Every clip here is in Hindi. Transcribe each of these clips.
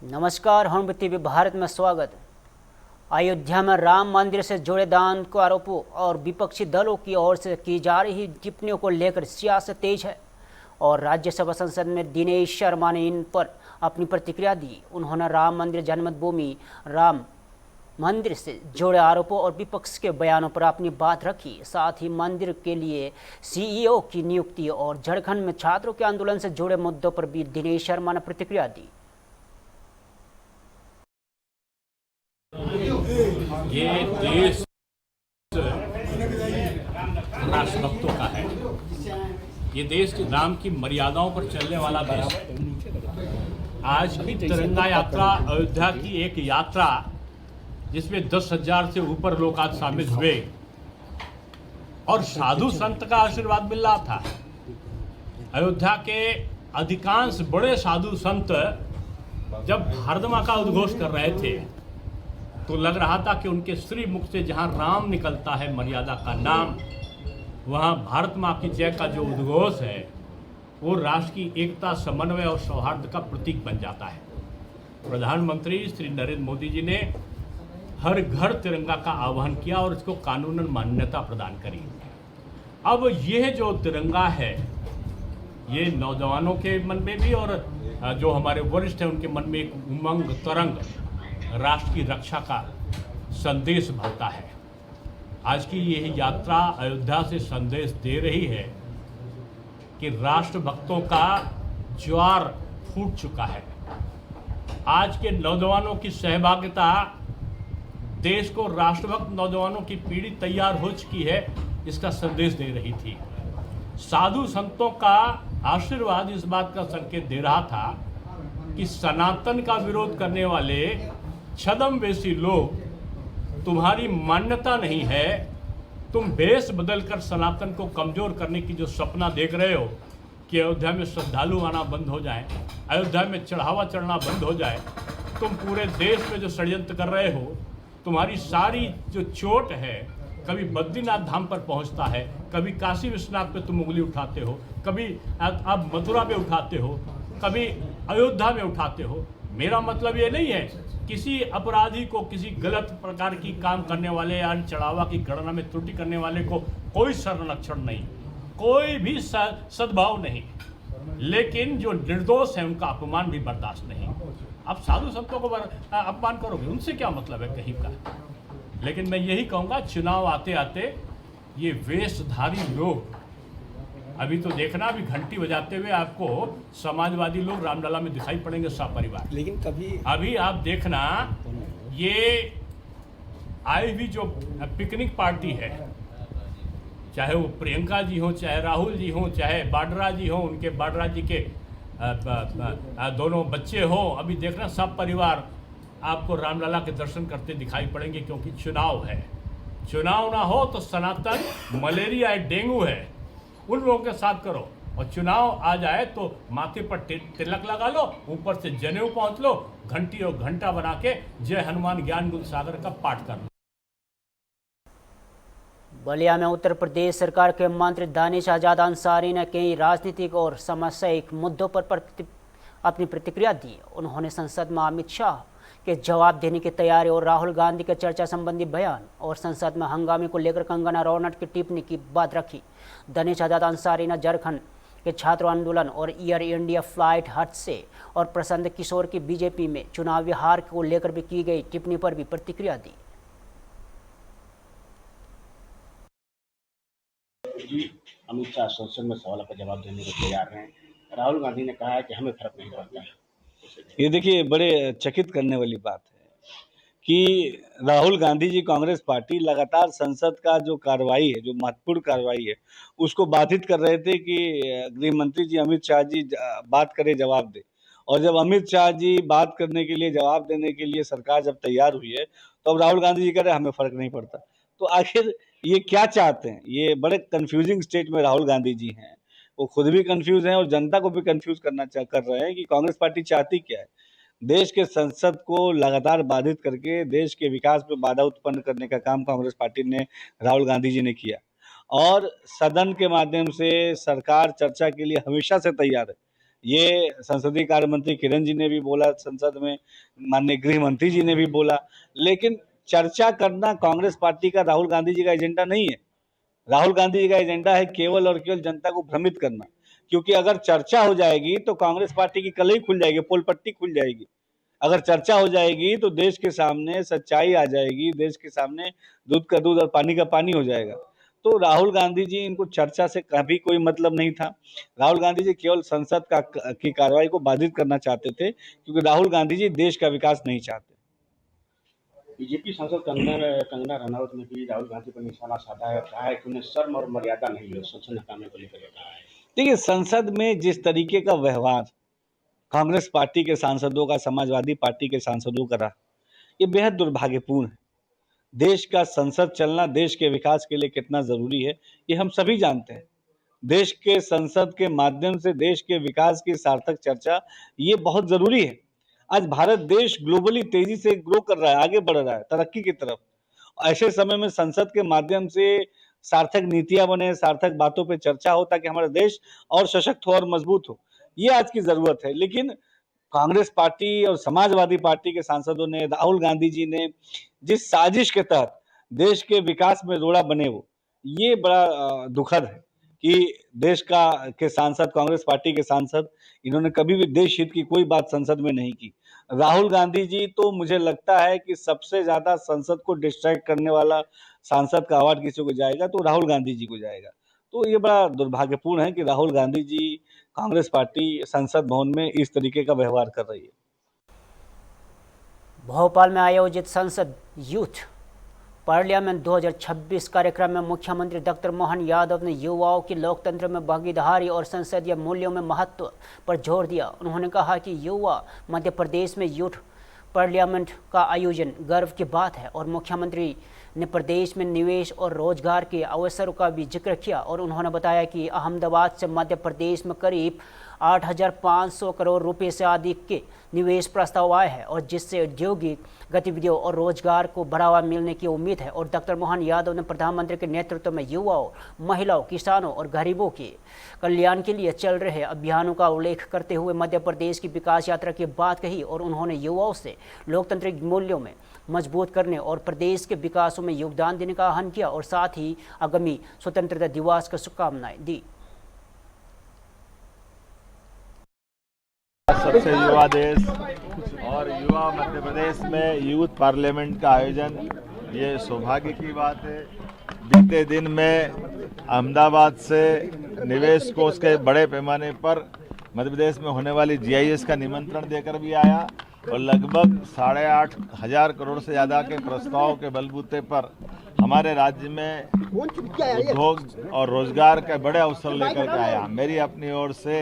नमस्कार, हॉर्न टीवी भारत में स्वागत। अयोध्या में राम मंदिर से जुड़े दान को आरोपों और विपक्षी दलों की ओर से की जा रही टिप्पणियों को लेकर सियासत तेज है और राज्यसभा संसद में दिनेश शर्मा ने इन पर अपनी प्रतिक्रिया दी। उन्होंने राम मंदिर जन्मभूमि राम मंदिर से जुड़े आरोपों और विपक्ष के बयानों पर अपनी बात रखी। साथ ही मंदिर के लिए सीईओ की नियुक्ति और झारखंड में छात्रों के आंदोलन से जुड़े मुद्दों पर भी दिनेश शर्मा ने प्रतिक्रिया दी। ये देश राष्ट्रभक्तों का है। ये देश राम की मर्यादाओं पर चलने वाला देश है। आज की तिरंगा यात्रा अयोध्या की एक यात्रा जिसमें 10,000 से ऊपर लोग आज शामिल हुए और साधु संत का आशीर्वाद मिल रहा था। अयोध्या के अधिकांश बड़े साधु संत जब भारत माँ का उद्घोष कर रहे थे तो लग रहा था कि उनके श्री मुख से जहाँ राम निकलता है, मर्यादा का नाम, वहाँ भारत माँ की जय का जो उद्घोष है वो राष्ट्र की एकता, समन्वय और सौहार्द का प्रतीक बन जाता है। प्रधानमंत्री श्री नरेंद्र मोदी जी ने हर घर तिरंगा का आह्वान किया और इसको कानूनन मान्यता प्रदान करी। अब यह जो तिरंगा है ये नौजवानों के मन में भी और जो हमारे वरिष्ठ हैं उनके मन में एक उमंग, तरंग, राष्ट्र की रक्षा का संदेश भरता है। आज की यह यात्रा अयोध्या से संदेश दे रही है कि राष्ट्रभक्तों का ज्वार फूट चुका है। आज के नौजवानों की सहभागिता, देश को राष्ट्रभक्त नौजवानों की पीढ़ी तैयार हो चुकी है, इसका संदेश दे रही थी। साधु संतों का आशीर्वाद इस बात का संकेत दे रहा था कि सनातन का विरोध करने वाले छद्मवेशी लोग, तुम्हारी मान्यता नहीं है, तुम भेष बदलकर सनातन को कमजोर करने की जो सपना देख रहे हो कि अयोध्या में श्रद्धालु आना बंद हो जाए, अयोध्या में चढ़ावा चढ़ना बंद हो जाए, तुम पूरे देश में जो षड्यंत्र कर रहे हो, तुम्हारी सारी जो चोट है कभी बद्रीनाथ धाम पर पहुंचता है, कभी काशी विश्वनाथ पे तुम उंगली उठाते हो, कभी आप मथुरा में उठाते हो, कभी अयोध्या में उठाते हो। मेरा मतलब ये नहीं है किसी अपराधी को, किसी गलत प्रकार की काम करने वाले या चढ़ावा की गणना में त्रुटि करने वाले को कोई संरक्षण नहीं, कोई भी सद्भाव नहीं, लेकिन जो निर्दोष है उनका अपमान भी बर्दाश्त नहीं। आप साधु संतों को अपमान करोगे, उनसे क्या मतलब है कहीं का। लेकिन मैं यही कहूँगा, चुनाव आते आते ये वेशधारी लोग, अभी तो देखना, अभी घंटी बजाते हुए आपको समाजवादी लोग रामलला में दिखाई पड़ेंगे, सपरिवार। लेकिन कभी अभी आप देखना, ये आई हुई जो पिकनिक पार्टी है, चाहे वो प्रियंका जी हो, चाहे राहुल जी हो, चाहे बाड्रा जी हो, उनके बाड्रा जी के दोनों बच्चे हो, अभी देखना सब परिवार आपको रामलला के दर्शन करते दिखाई पड़ेंगे, क्योंकि चुनाव है। चुनाव ना हो तो सनातन मलेरिया है, डेंगू है, उन लोगों के साथ करो, और चुनाव आ जाए तो माथे पर तिलक लगा लो, ऊपर से जनेऊ पहुंच लो, घंटी और घंटा बना के जय हनुमान ज्ञान गुण सागर का पाठ कर लो। बलिया में उत्तर प्रदेश सरकार के मंत्री दानिश आजाद अंसारी ने कई राजनीतिक और सामाजिक मुद्दों पर अपनी प्रतिक्रिया दी। उन्होंने संसद में अमित शाह के जवाब देने की तैयारी और राहुल गांधी के चर्चा संबंधी बयान और संसद में हंगामे को लेकर कंगना रनौत की टिप्पणी की बात रखी। दानिश आजाद अंसारी ने झारखंड के छात्र आंदोलन और एयर इंडिया फ्लाइट हादसे और प्रशांत किशोर की बीजेपी में चुनावी हार को लेकर भी की गई टिप्पणी पर भी प्रतिक्रिया दी। अमित शाह संसद में सवाल का जवाब देने को तैयार हैं। राहुल गांधी ने कहा है कि हमें फर्क नहीं पड़ता है। ये देखिए, बड़े चकित करने वाली बात है कि राहुल गांधी जी, कांग्रेस पार्टी लगातार संसद का जो कार्रवाई है, जो महत्वपूर्ण कार्रवाई है, उसको बाधित कर रहे थे कि गृह मंत्री जी अमित शाह जी बात करें, जवाब दे। और जब अमित शाह जी बात करने के लिए, जवाब देने के लिए सरकार जब तैयार हुई है, तो अब राहुल गांधी जी कह रहे हैं हमें फर्क नहीं पड़ता। तो आखिर ये क्या चाहते हैं? ये बड़े कंफ्यूजिंग स्टेट में राहुल गांधी जी हैं। वो खुद भी कंफ्यूज हैं और जनता को भी कंफ्यूज कर रहे हैं कि कांग्रेस पार्टी चाहती क्या है। देश के संसद को लगातार बाधित करके देश के विकास में बाधा उत्पन्न करने का काम कांग्रेस पार्टी ने, राहुल गांधी जी ने किया। और सदन के माध्यम से सरकार चर्चा के लिए हमेशा से तैयार है, ये संसदीय कार्य मंत्री किरण जी ने भी बोला संसद में, माननीय गृह मंत्री जी ने भी बोला। लेकिन चर्चा करना कांग्रेस पार्टी का, राहुल गांधी जी का एजेंडा नहीं है। राहुल गांधी जी का एजेंडा है केवल और केवल जनता को भ्रमित करना, क्योंकि अगर चर्चा हो जाएगी तो कांग्रेस पार्टी की कलई खुल जाएगी, पोल पट्टी खुल जाएगी। अगर चर्चा हो जाएगी तो देश के सामने सच्चाई आ जाएगी, देश के सामने दूध का दूध और पानी का पानी हो जाएगा। तो राहुल गांधी जी, इनको चर्चा से कभी कोई मतलब नहीं था। राहुल गांधी जी केवल संसद की कार्रवाई को बाधित करना चाहते थे, क्योंकि राहुल गांधी जी देश का विकास नहीं चाहते। बीजेपी सांसद कंगना रनौत ने भी राहुल गांधी पर निशाना साधा है, कहा है कि उन्हें शर्म और मर्यादा नहीं है, संसद में काम को लेकर कहा है। देखिए, संसद में जिस तरीके का व्यवहार कांग्रेस पार्टी के सांसदों का, समाजवादी पार्टी के सांसदों का रहा, ये बेहद दुर्भाग्यपूर्ण है। देश का संसद चलना देश के विकास के लिए कितना जरूरी है, ये हम सभी जानते हैं। देश के संसद के माध्यम से देश के विकास की सार्थक चर्चा ये बहुत जरूरी है। आज भारत देश ग्लोबली तेजी से ग्रो कर रहा है, आगे बढ़ रहा है तरक्की की तरफ। ऐसे समय में संसद के माध्यम से सार्थक नीतियां बने, सार्थक बातों पे चर्चा हो, ताकि हमारा देश और सशक्त हो और मजबूत हो, ये आज की जरूरत है। लेकिन कांग्रेस पार्टी और समाजवादी पार्टी के सांसदों ने, राहुल गांधी जी ने जिस साजिश के तहत देश के विकास में रोड़ा बने, वो ये बड़ा दुखद है कि देश के सांसद, कांग्रेस पार्टी के सांसद, इन्होंने कभी भी देश हित की कोई बात संसद में नहीं की। राहुल गांधी जी तो मुझे लगता है कि सबसे ज्यादा संसद को डिस्ट्रैक्ट करने वाला सांसद का अवार्ड किसी को जाएगा तो राहुल गांधी जी को जाएगा। तो ये बड़ा दुर्भाग्यपूर्ण है कि राहुल गांधी जी, कांग्रेस पार्टी संसद भवन में इस तरीके का व्यवहार कर रही है। भोपाल में आयोजित संसद यूथ पार्लियामेंट 2026 कार्यक्रम में मुख्यमंत्री डॉक्टर मोहन यादव ने युवाओं की लोकतंत्र में भागीदारी और संसदीय मूल्यों में महत्व पर जोर दिया। उन्होंने कहा कि युवा मध्य प्रदेश में यूथ पार्लियामेंट का आयोजन गर्व की बात है और मुख्यमंत्री ने प्रदेश में निवेश और रोजगार के अवसरों का भी जिक्र किया। और उन्होंने बताया कि अहमदाबाद से मध्य प्रदेश में करीब 8,500 करोड़ रुपए से अधिक के निवेश प्रस्ताव आए हैं और जिससे औद्योगिक गतिविधियों और रोजगार को बढ़ावा मिलने की उम्मीद है। और डॉक्टर मोहन यादव ने प्रधानमंत्री के नेतृत्व में युवाओं, महिलाओं, किसानों और गरीबों के कल्याण के लिए चल रहे अभियानों का उल्लेख करते हुए मध्य प्रदेश की विकास यात्रा की बात कही। और उन्होंने युवाओं से लोकतांत्रिक मूल्यों में मजबूत करने और प्रदेश के विकास में योगदान देने का आह्वान किया और साथ ही आगामी स्वतंत्रता दिवस की शुभकामनाएं दी। सबसे युवा देश और युवा मध्य प्रदेश में यूथ पार्लियामेंट का आयोजन, ये सौभाग्य की बात है। बीते दिन में अहमदाबाद से निवेश कोष के बड़े पैमाने पर मध्य प्रदेश में होने वाली GIS का निमंत्रण देकर भी आया और लगभग 8,500 करोड़ से ज़्यादा के प्रस्ताव के बलबूते पर हमारे राज्य में उद्योग और रोजगार के बड़े अवसर लेकर के आया। मेरी अपनी ओर से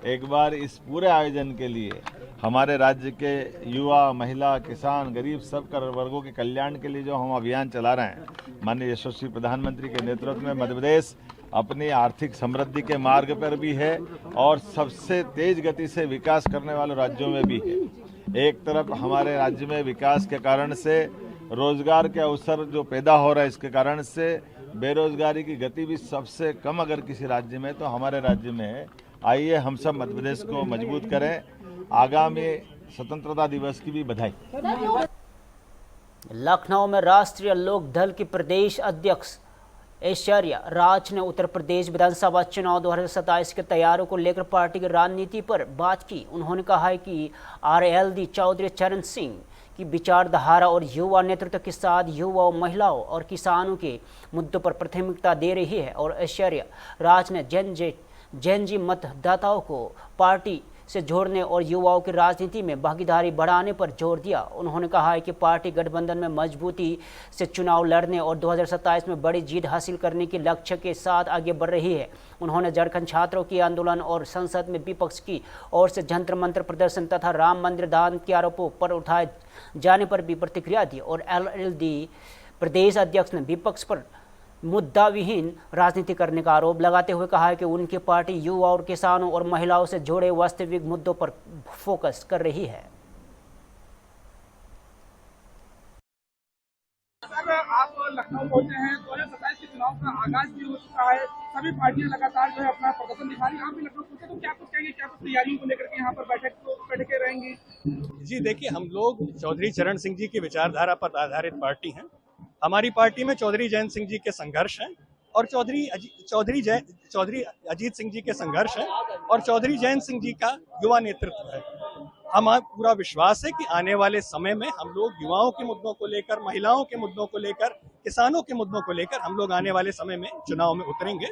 एक बार इस पूरे आयोजन के लिए हमारे राज्य के युवा, महिला, किसान, गरीब सब कर वर्गों के कल्याण के लिए जो हम अभियान चला रहे हैं, माननीय यशस्वी प्रधानमंत्री के नेतृत्व में मध्य प्रदेश अपनी आर्थिक समृद्धि के मार्ग पर भी है और सबसे तेज गति से विकास करने वाले राज्यों में भी है। एक तरफ हमारे राज्य में विकास के कारण से रोजगार के अवसर जो पैदा हो रहा है, इसके कारण से बेरोजगारी की गति भी सबसे कम अगर किसी राज्य में तो हमारे राज्य में है। आइए हम सब मध्य प्रदेश को मजबूत करें। आगामी स्वतंत्रता दिवस की भी बधाई। लखनऊ में राष्ट्रीय लोक दल के प्रदेश अध्यक्ष ऐश्वर्या राज ने उत्तर प्रदेश विधानसभा चुनाव 2027 की तैयारियों को लेकर पार्टी की रणनीति पर बात की। उन्होंने कहा है कि RLD चौधरी चरण सिंह की विचारधारा और युवा नेतृत्व के साथ युवाओं, महिलाओं और किसानों के मुद्दों पर प्राथमिकता दे रही है। और ऐश्वर्या राज ने जैन जी मतदाताओं को पार्टी से जोड़ने और युवाओं की राजनीति में भागीदारी बढ़ाने पर जोर दिया। उन्होंने कहा है कि पार्टी गठबंधन में मजबूती से चुनाव लड़ने और 2027 में बड़ी जीत हासिल करने के लक्ष्य के साथ आगे बढ़ रही है। उन्होंने झारखंड छात्रों के आंदोलन और संसद में विपक्ष की ओर से जंतर मंत्र प्रदर्शन तथा राम मंदिर दान के आरोपों पर उठाए जाने पर भी प्रतिक्रिया दी। और LLD प्रदेश अध्यक्ष ने विपक्ष पर मुद्दा विहीन राजनीति करने का आरोप लगाते हुए कहा है कि उनकी पार्टी युवा और किसानों और महिलाओं से जुड़े वास्तविक मुद्दों पर फोकस कर रही है। आप लखनऊ पहुंचे हैं। 2027 के चुनाव का आगाज भी हो चुका है, सभी पार्टियां लगातार जो है अपना प्रदर्शन दिखा रही है। आप भी लखनऊ पहुंचे, तो क्या कुछ कहेंगे, क्या कुछ तैयारियों को लेकर के यहाँ पर बैठकें रहेंगी? जी देखिए, हम लोग चौधरी चरण सिंह जी की विचारधारा पर आधारित पार्टी हैं। हमारी पार्टी में चौधरी जयंत सिंह जी के संघर्ष हैं और चौधरी अजीत सिंह जी के संघर्ष हैं और चौधरी जयंत सिंह जी का युवा नेतृत्व है। हमारा पूरा विश्वास है कि आने वाले समय में हम लोग युवाओं के मुद्दों को लेकर, महिलाओं के मुद्दों को लेकर, किसानों के मुद्दों को लेकर हम लोग आने वाले समय में चुनाव में उतरेंगे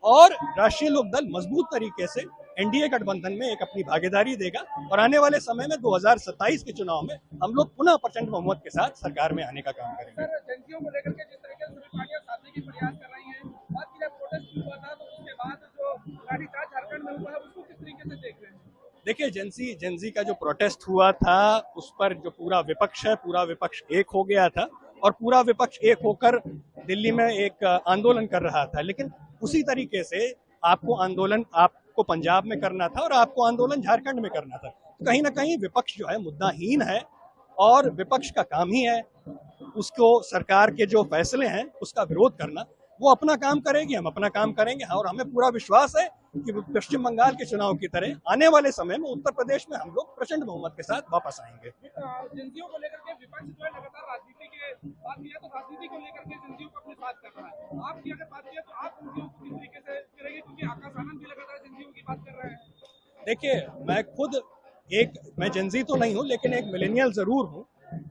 और राष्ट्रीय लोकदल मजबूत तरीके से एनडीए गठबंधन में एक अपनी भागीदारी देगा और आने वाले समय में 2027 के चुनाव में हम लोग पुनः प्रचंड बहुमत के साथ सरकार में आने का काम करेंगे। सर, एजेंसियों को लेकर के जिस तरीके से सभी पार्टियां साधने की प्रयास कर रही हैं, बात की जब प्रोटेस्ट हुआ था तो उसके बाद जो लाठीचार्ज झारखंड में हुआ है उसको किस तरीके से देख रहे हैं? देखिए, जेंजी का जो प्रोटेस्ट हुआ था उस पर जो पूरा विपक्ष है, पूरा विपक्ष एक हो गया था और पूरा विपक्ष एक होकर दिल्ली में एक आंदोलन कर रहा था। लेकिन उसी तरीके से आपको पंजाब में करना था और आपको आंदोलन झारखंड में करना था। कहीं ना कहीं विपक्ष जो है मुद्दाहीन है और विपक्ष का काम ही है उसको सरकार के जो फैसले हैं उसका विरोध करना। वो अपना काम करेगी, हम अपना काम करेंगे और हमें पूरा विश्वास है कि पश्चिम बंगाल के चुनाव की तरह आने वाले समय में उत्तर प्रदेश में हम लोग प्रचंड बहुमत के साथ वापस आएंगे। एजेंसियों को लेकर के विपक्ष जो है लगातार राजनीति की बात किया तो राजनीति को लेकर के एजेंसियों को अपने साथ कर रहा है। आपकी अगर बात किया तो आप एजेंसियों को किस तरीके से करेंगे, क्योंकि आकाश आनंद भी लगातार एजेंसियों की बात कर रहे हैं? देखिए, मैं जेंजी तो नहीं हूँ लेकिन एक मिलेनियल जरूर हूँ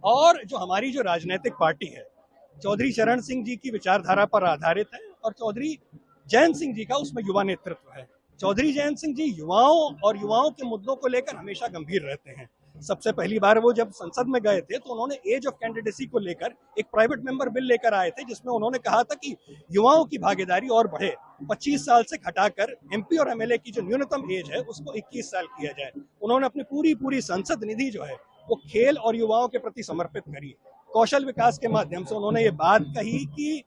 और जो हमारी जो राजनीतिक पार्टी है चौधरी चरण सिंह जी की विचारधारा पर आधारित है और चौधरी जयंत सिंह जी का उसमें युवा नेतृत्व है। चौधरी जयंत सिंह जी युवाओं के मुद्दों को लेकर हमेशा गंभीर रहते हैं। सबसे पहली बार वो जब संसद में गए थे तो उन्होंने एज ऑफ कैंडिडेसी को लेकर एक प्राइवेट मेंबर बिल लेकर आए थे जिसमें उन्होंने कहा था कि युवाओं की भागीदारी और बढ़े, 25 साल से घटाकर एमपी और एमएलए की जो न्यूनतम एज है उसको 21 साल किया जाए। उन्होंने अपनी पूरी संसद निधि जो है वो खेल और युवाओं के प्रति समर्पित करी। कौशल विकास के माध्यम से उन्होंने ये बात कही कि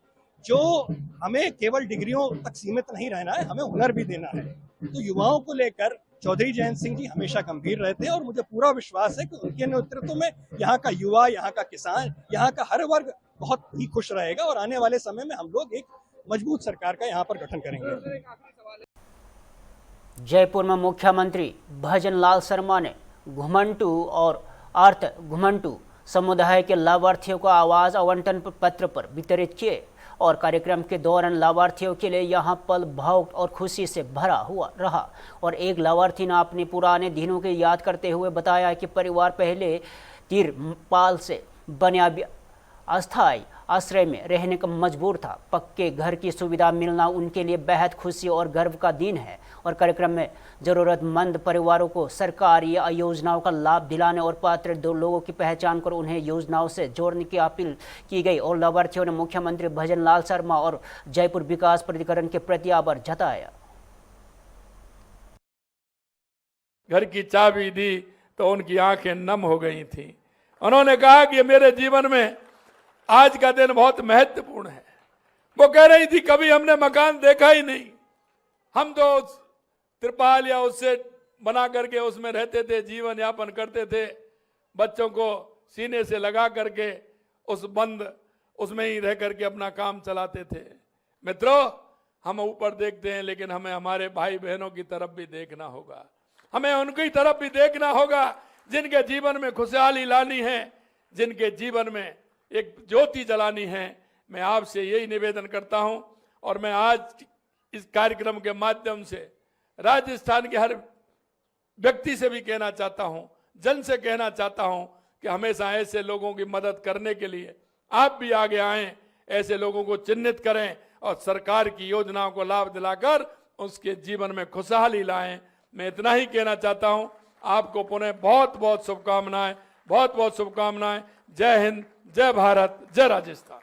जो हमें केवल डिग्रियों तक सीमित नहीं रहना है, हमें हुनर भी देना है। तो युवाओं को लेकर चौधरी जयंत सिंह जी हमेशा गंभीर रहते हैं और मुझे पूरा विश्वास है कि उनके नेतृत्व में यहाँ का युवा, यहाँ का किसान, यहाँ का हर वर्ग बहुत ही खुश रहेगा और आने वाले समय में हम लोग एक मजबूत सरकार का यहाँ पर गठन करेंगे। जयपुर में मुख्यमंत्री भजन लाल शर्मा ने घुमंटू और अर्थ घुमंटू समुदाय के लाभार्थियों को आवास आवंटन पत्र पर वितरित किए और कार्यक्रम के दौरान लाभार्थियों के लिए यहां पल भावुक और खुशी से भरा हुआ रहा और एक लाभार्थी ने अपने पुराने दिनों की याद करते हुए बताया कि परिवार पहले तिरपाल से बने अस्थायी आश्रय में रहने का मजबूर था। पक्के घर की सुविधा मिलना उनके लिए बेहद खुशी और गर्व का दिन है और कार्यक्रम में ज़रूरतमंद परिवारों को सरकारी योजनाओं का लाभ दिलाने और पात्र लोगों की पहचान कर उन्हें योजनाओं से जोड़ने की अपील की गई और लाभार्थियों ने मुख्यमंत्री भजन लाल शर्मा और जयपुर विकास प्राधिकरण के प्रति आभार जताया। घर की चाबी दी तो उनकी आंखें नम हो गई थी। उन्होंने कहा कि मेरे जीवन में आज का दिन बहुत महत्वपूर्ण है। वो कह रही थी कभी हमने मकान देखा ही नहीं, हम तो त्रिपाल या उससे बना करके उसमें रहते थे, जीवन यापन करते थे, बच्चों को सीने से लगा करके उसमें ही रह करके अपना काम चलाते थे। मित्रों, हम ऊपर देखते हैं लेकिन हमें हमारे भाई बहनों की तरफ भी देखना होगा, हमें उनकी तरफ भी देखना होगा जिनके जीवन में खुशहाली लानी है, जिनके जीवन में एक ज्योति जलानी है। मैं आपसे यही निवेदन करता हूं और मैं आज इस कार्यक्रम के माध्यम से राजस्थान के हर व्यक्ति से भी कहना चाहता हूं, जन से कहना चाहता हूं कि हमेशा ऐसे लोगों की मदद करने के लिए आप भी आगे आएं, ऐसे लोगों को चिन्हित करें और सरकार की योजनाओं को लाभ दिलाकर उसके जीवन में खुशहाली लाएं। मैं इतना ही कहना चाहता हूं। आपको पुनः बहुत बहुत शुभकामनाएं, बहुत बहुत शुभकामनाएं। जय हिंद, जय भारत, जय राजस्थान।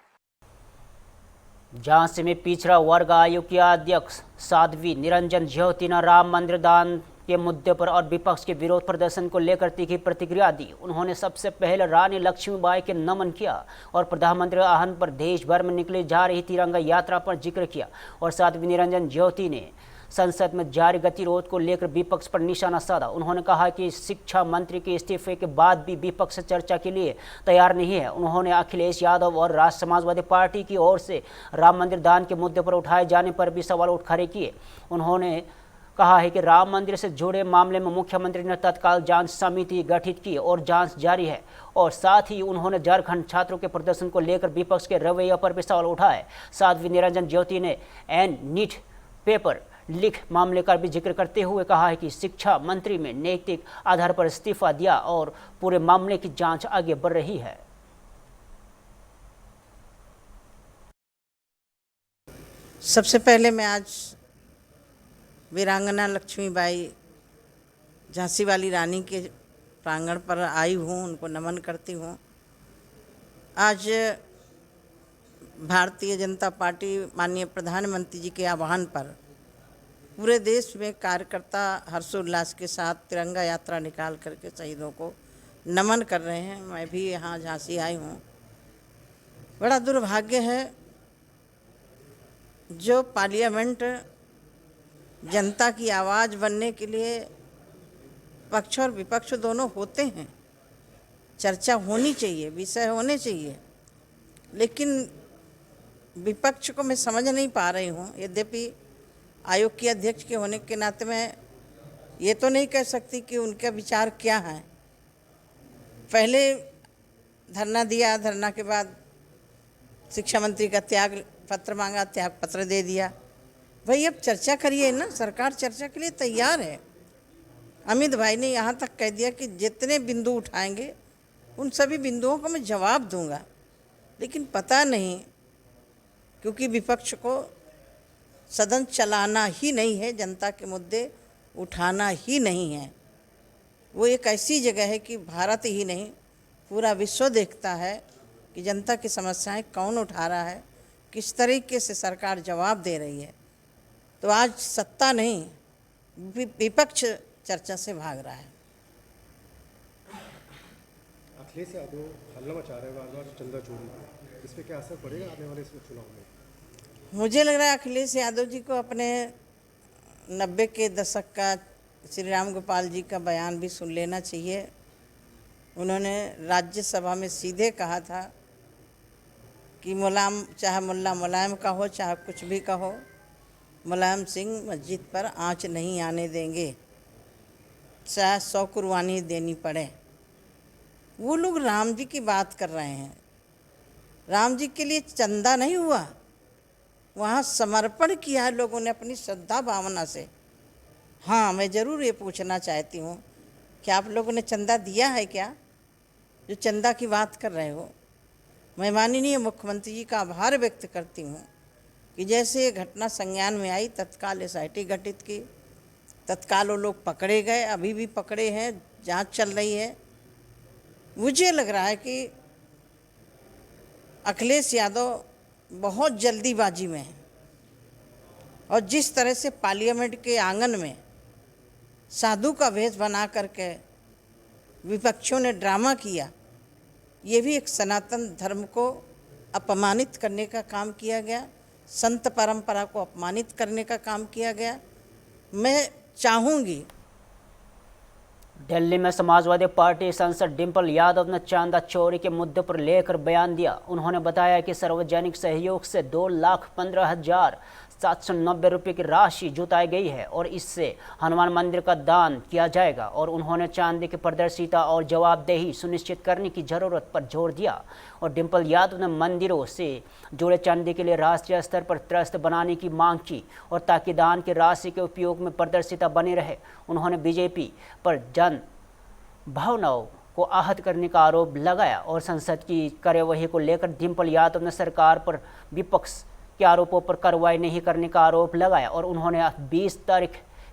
झांसी में पिछड़ा वर्ग आयोग के अध्यक्ष साध्वी निरंजन ज्योति ने राम मंदिर दान के मुद्दे पर और विपक्ष के विरोध प्रदर्शन को लेकर तीखी प्रतिक्रिया दी। उन्होंने सबसे पहले रानी लक्ष्मीबाई के नमन किया और प्रधानमंत्री आहन पर देश भर में निकली जा रही तिरंगा यात्रा पर जिक्र किया और साध्वी निरंजन ज्योति ने संसद में जारी गतिरोध को लेकर विपक्ष पर निशाना साधा। उन्होंने कहा कि शिक्षा मंत्री के इस्तीफे के बाद भी विपक्ष चर्चा के लिए तैयार नहीं है। उन्होंने अखिलेश यादव और राष्ट्रीय समाजवादी पार्टी की ओर से राम मंदिर दान के मुद्दे पर उठाए जाने पर भी सवाल खड़े किए। उन्होंने कहा है कि राम मंदिर से जुड़े मामले में मुख्यमंत्री ने तत्काल जांच समिति गठित की और जांच जारी है। और साथ ही उन्होंने झारखंड छात्रों के प्रदर्शन को लेकर विपक्ष के रवैये पर भी सवाल उठाए। साध्वी निरंजन ज्योति ने नीट पेपर लीक मामले का भी जिक्र करते हुए कहा है कि शिक्षा मंत्री में नैतिक आधार पर इस्तीफा दिया और पूरे मामले की जांच आगे बढ़ रही है। सबसे पहले मैं आज वीरांगना लक्ष्मीबाई झांसी वाली रानी के प्रांगण पर आई हूँ, उनको नमन करती हूँ। आज भारतीय जनता पार्टी माननीय प्रधानमंत्री जी के आह्वान पर पूरे देश में कार्यकर्ता हर्षोल्लास के साथ तिरंगा यात्रा निकाल करके शहीदों को नमन कर रहे हैं। मैं भी यहाँ झांसी आई हूँ। बड़ा दुर्भाग्य है जो पार्लियामेंट जनता की आवाज़ बनने के लिए पक्ष और विपक्ष दोनों होते हैं, चर्चा होनी चाहिए, विषय होने चाहिए, लेकिन विपक्ष को मैं समझ नहीं पा रही हूँ। यद्यपि आयोग की अध्यक्ष के होने के नाते मैं ये तो नहीं कह सकती कि उनका विचार क्या है। पहले धरना दिया, धरना के बाद शिक्षा मंत्री का त्याग पत्र मांगा, त्याग पत्र दे दिया। भाई अब चर्चा करिए ना, सरकार चर्चा के लिए तैयार है। अमित भाई ने यहाँ तक कह दिया कि जितने बिंदु उठाएंगे उन सभी बिंदुओं को मैं जवाब दूंगा, लेकिन पता नहीं क्योंकि विपक्ष को सदन चलाना ही नहीं है, जनता के मुद्दे उठाना ही नहीं है। वो एक ऐसी जगह है कि भारत ही नहीं पूरा विश्व देखता है कि जनता की समस्याएं कौन उठा रहा है, किस तरीके से सरकार जवाब दे रही है। तो आज सत्ता नहीं, विपक्ष चर्चा से भाग रहा है। अखिलेश यादव हल्ला मचा रहे हैं बार-बार चंदा चोरी, इस पर क्या असर पड़ेगा आने वाले इसमें चुनाव में? मुझे लग रहा है अखिलेश यादव जी को अपने 90 के दशक का श्री राम गोपाल जी का बयान भी सुन लेना चाहिए। उन्होंने राज्यसभा में सीधे कहा था कि मुलायम, चाहे मुल्ला मुलायम का हो चाहे कुछ भी का हो, मुलायम सिंह मस्जिद पर आँच नहीं आने देंगे, चाहे 100 कुर्बानी देनी पड़े। वो लोग राम जी की बात कर रहे हैं। राम जी के लिए चंदा नहीं हुआ, वहाँ समर्पण किया है लोगों ने अपनी श्रद्धा भावना से। हाँ, मैं ज़रूर ये पूछना चाहती हूँ कि आप लोगों ने चंदा दिया है क्या, जो चंदा की बात कर रहे हो? मैं माननीय मुख्यमंत्री जी का आभार व्यक्त करती हूँ कि जैसे ये घटना संज्ञान में आई तत्काल SIT गठित की, तत्काल वो लोग पकड़े गए, अभी भी पकड़े हैं, जांच चल रही है। मुझे लग रहा है कि अखिलेश यादव बहुत जल्दीबाजी में है और जिस तरह से पार्लियामेंट के आंगन में साधु का वेश बना करके विपक्षियों ने ड्रामा किया, ये भी एक सनातन धर्म को अपमानित करने का काम किया गया, संत परंपरा को अपमानित करने का काम किया गया। मैं चाहूँगी। दिल्ली में समाजवादी पार्टी सांसद डिंपल यादव ने चांदा चोरी के मुद्दे पर लेकर बयान दिया। उन्होंने बताया कि सार्वजनिक सहयोग से 2,15,790 रुपये की राशि जुटाई गई है और इससे हनुमान मंदिर का दान किया जाएगा। और उन्होंने चांदी की पारदर्शिता और जवाबदेही सुनिश्चित करने की जरूरत पर जोर दिया। और डिंपल यादव ने मंदिरों से जुड़े चांदी के लिए राष्ट्रीय स्तर पर ट्रस्ट बनाने की मांग की और ताकि दान की राशि के उपयोग में पारदर्शिता बनी रहे। उन्होंने बीजेपी पर जन भावनाओं को आहत करने का आरोप लगाया और संसद की कार्यवाही को लेकर डिंपल यादव ने सरकार पर विपक्ष के आरोपों पर कार्रवाई नहीं करने का आरोप लगाया। और उन्होंने 20 तारीख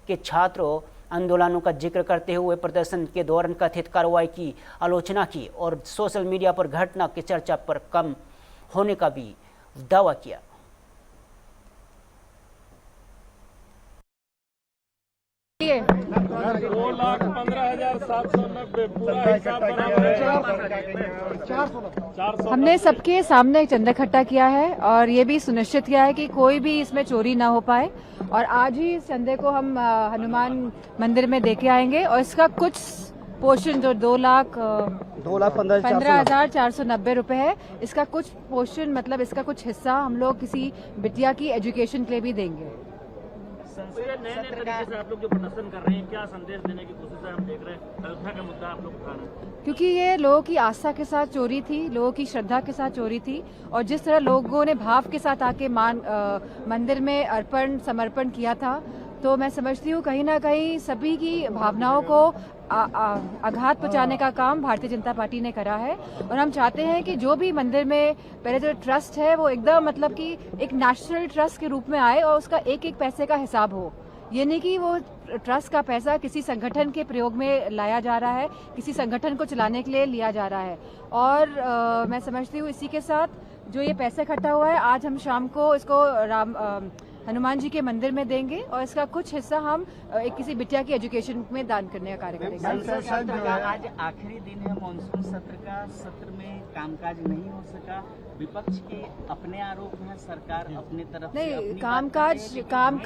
के छात्रों आंदोलनों का जिक्र करते हुए प्रदर्शन के दौरान कथित कार्रवाई की आलोचना की और सोशल मीडिया पर घटना की चर्चा पर कम होने का भी दावा किया। $2,15,790 हमने सबके सामने एक चंदा इकट्ठा किया है और ये भी सुनिश्चित किया है कि कोई भी इसमें चोरी ना हो पाए। और आज ही इस चंदे को हम हनुमान मंदिर में देके आएंगे और इसका कुछ पोर्शन जो 2,15,490 रुपए है, इसका कुछ पोर्शन मतलब इसका कुछ हिस्सा हम लोग किसी बिटिया की एजुकेशन के लिए भी देंगे। नए तरीके से आप लोग जो प्रदर्शन कर रहे हैं, क्या संदेश देने की कोशिश है? हम देख रहे हैं अयोध्या का मुद्दा आप लोग उठा रहे हैं, क्योंकि ये लोगों की आस्था के साथ चोरी थी, लोगों की श्रद्धा के साथ चोरी थी और जिस तरह लोगों ने भाव के साथ आके मंदिर में अर्पण समर्पण किया था, तो मैं समझती हूँ कहीं ना कहीं सभी की भावनाओं को आघात पहुंचाने का काम भारतीय जनता पार्टी ने करा है। और हम चाहते हैं कि जो भी मंदिर में पहले जो ट्रस्ट है वो एकदम मतलब कि एक नेशनल ट्रस्ट के रूप में आए और उसका एक एक पैसे का हिसाब हो। ये नहीं कि वो ट्रस्ट का पैसा किसी संगठन के प्रयोग में लाया जा रहा है, किसी संगठन को चलाने के लिए लिया जा रहा है। और मैं समझती हूँ इसी के साथ जो ये पैसा इकट्ठा हुआ है, आज हम शाम को इसको हनुमान जी के मंदिर में देंगे और इसका कुछ हिस्सा हम एक किसी बिटिया की एजुकेशन में दान करने का कार्य करेंगे। आज आखिरी दिन है मानसून सत्र का, सत्र में कामकाज नहीं हो सका, विपक्ष के अपने आरोप हैं, सरकार अपने तरफ नहीं, काम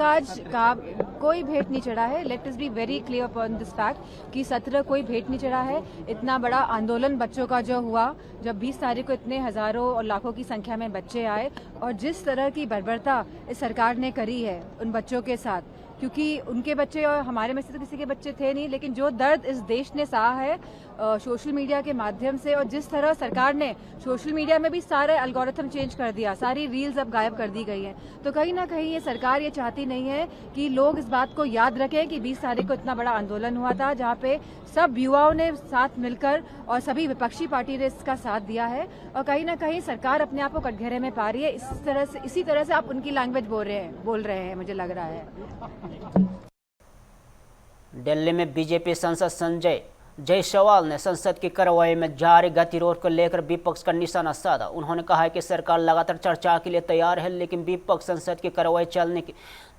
कोई भेंट नहीं चढ़ा है। Let us be very clear upon this fact कि सत्र कोई भेंट नहीं चढ़ा है। इतना बड़ा आंदोलन बच्चों का जो हुआ, जब 20 तारीख को इतने हजारों और लाखों की संख्या में बच्चे आए और जिस तरह की बर्बरता इस सरकार ने करी है उन बच्चों के साथ, क्योंकि उनके बच्चे और हमारे में से तो किसी के बच्चे थे नहीं, लेकिन जो दर्द इस देश ने सहा है सोशल मीडिया के माध्यम से और जिस तरह सरकार ने सोशल मीडिया में भी सारे एल्गोरिथम चेंज कर दिया, सारी रील्स अब गायब कर दी गई हैं, तो कहीं ना कहीं ये सरकार ये चाहती नहीं है कि लोग इस बात को याद रखें कि 20 तारीख को इतना बड़ा आंदोलन हुआ था जहाँ पे सब युवाओं ने साथ मिलकर और सभी विपक्षी पार्टी ने इसका साथ दिया है। और कहीं ना कहीं सरकार अपने आप को कटघरे में पा रही है। इसी तरह से आप उनकी लैंग्वेज बोल रहे हैं मुझे लग रहा है। दिल्ली में बीजेपी सांसद संजय जायसवाल ने संसद की कार्रवाई में जारी गतिरोध को लेकर विपक्ष का निशाना साधा। उन्होंने कहा है कि सरकार लगातार चर्चा के लिए तैयार है, लेकिन विपक्ष संसद की कार्रवाई चलने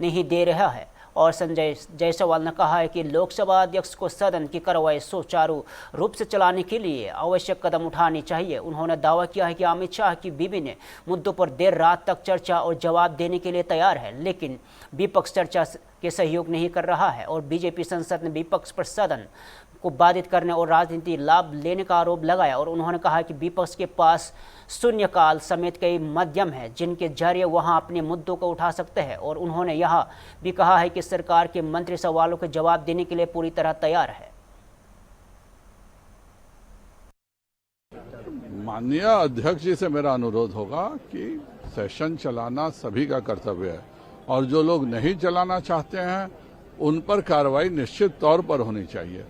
नहीं दे रहा है। और संजय जायसवाल ने कहा है कि लोकसभा अध्यक्ष को सदन की कार्रवाई सुचारू रूप से चलाने के लिए आवश्यक कदम उठाने चाहिए। उन्होंने दावा किया है कि अमित शाह की विभिन्न मुद्दों पर देर रात तक चर्चा और जवाब देने के लिए तैयार है, लेकिन विपक्ष चर्चा के सहयोग नहीं कर रहा है। और बीजेपी सांसद ने विपक्ष पर सदन को बाधित करने और राजनीतिक लाभ लेने का आरोप लगाया। और उन्होंने कहा कि विपक्ष के पास शून्यकाल समेत कई माध्यम हैं जिनके जरिए वहां अपने मुद्दों को उठा सकते हैं। और उन्होंने यह भी कहा है कि सरकार के मंत्री सवालों के जवाब देने के लिए पूरी तरह तैयार है। माननीय अध्यक्ष जी से मेरा अनुरोध होगा कि सेशन चलाना सभी का कर्तव्य है और जो लोग नहीं चलाना चाहते हैं उन पर कार्रवाई निश्चित तौर पर होनी चाहिए।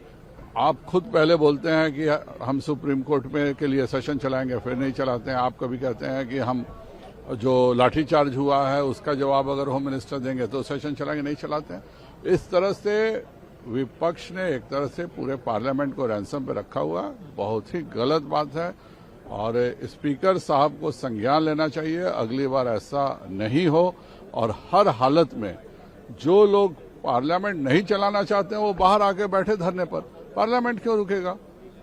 आप खुद पहले बोलते हैं कि हम सुप्रीम कोर्ट में के लिए सेशन चलाएंगे, फिर नहीं चलाते हैं। आप कभी कहते हैं कि हम जो लाठीचार्ज हुआ है उसका जवाब अगर होम मिनिस्टर देंगे तो सेशन चलाएंगे, नहीं चलाते हैं। इस तरह से विपक्ष ने एक तरह से पूरे पार्लियामेंट को रैंसम पे रखा हुआ, बहुत ही गलत बात है और स्पीकर साहब को संज्ञान लेना चाहिए, अगली बार ऐसा नहीं हो। और हर हालत में जो लोग पार्लियामेंट नहीं चलाना चाहते हैं वो बाहर आके बैठे धरने पर, पार्लियामेंट क्यों रुकेगा?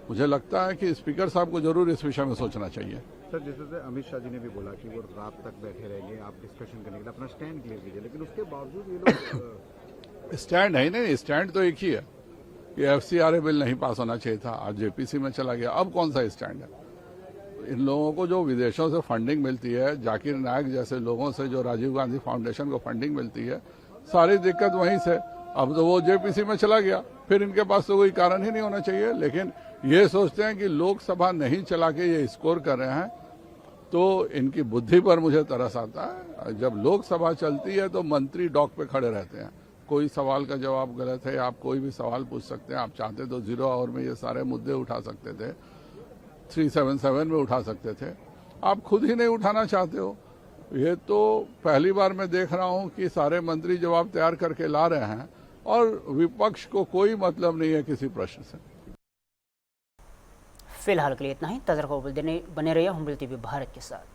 मुझे लगता है कि स्पीकर साहब को जरूर इस विषय में सोचना चाहिए। सर, जैसे अमित शाह जी ने भी बोला कि वो रात तक बैठे रहेंगे, आप डिस्कशन करने के लिए अपना स्टैंड क्लियर कीजिए, लेकिन उसके बावजूद ये लोग स्टैंड है नहीं, स्टैंड तो एक ही है कि FCRA बिल नहीं पास होना चाहिए था, आज JPC में चला गया। अब कौन सा स्टैंड है? इन लोगों को जो विदेशों से फंडिंग मिलती है, जाकिर नायक जैसे लोगों से जो राजीव गांधी फाउंडेशन को फंडिंग मिलती है, सारी दिक्कत वहीं से। अब तो वो JPC में चला गया, फिर इनके पास तो कोई कारण ही नहीं होना चाहिए। लेकिन ये सोचते हैं कि लोकसभा नहीं चला के ये स्कोर कर रहे हैं, तो इनकी बुद्धि पर मुझे तरस आता है। जब लोकसभा चलती है तो मंत्री डॉक पे खड़े रहते हैं, कोई सवाल का जवाब गलत है, आप कोई भी सवाल पूछ सकते हैं। आप चाहते तो 0 आवर में ये सारे मुद्दे उठा सकते थे, 377 में उठा सकते थे, आप खुद ही नहीं उठाना चाहते हो। ये तो पहली बार मैं देख रहा हूं कि सारे मंत्री जवाब तैयार करके ला रहे हैं और विपक्ष को कोई मतलब नहीं है किसी प्रश्न से। फिलहाल के लिए इतना ही। तजर्बा बने रहिए हुम्बल TV भारत के साथ।